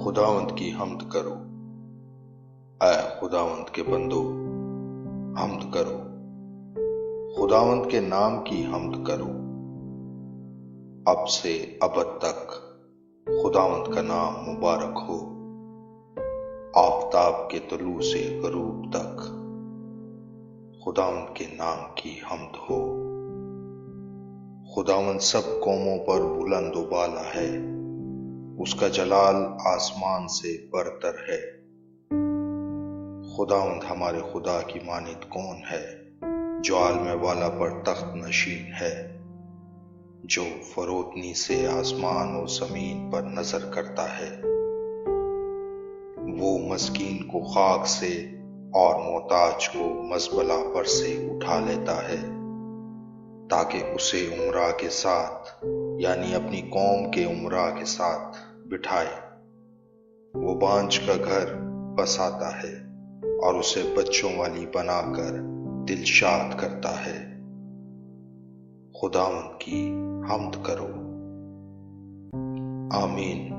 خداوند کی حمد کرو، اے خداوند کے بندو حمد کرو، خداوند کے نام کی حمد کرو۔ اب سے ابد تک خداوند کا نام مبارک ہو، آفتاب کے طلوع سے غروب تک خداوند کے نام کی حمد ہو۔ خداوند سب قوموں پر بلند و بالا ہے، اس کا جلال آسمان سے برتر ہے۔ خداوند ہمارے خدا کی مانند کون ہے، جو عالم والا پر تخت نشین ہے، جو فروتنی سے آسمان و زمین پر نظر کرتا ہے۔ وہ مسکین کو خاک سے اور محتاج کو مزبلہ پر سے اٹھا لیتا ہے، تاکہ اسے امراء کے ساتھ یعنی اپنی قوم کے امراء کے ساتھ بٹھائے۔ وہ بانجھ کا گھر بساتا ہے اور اسے بچوں والی بنا کر دلشاد کرتا ہے۔ خداوند کی حمد کرو۔ آمین۔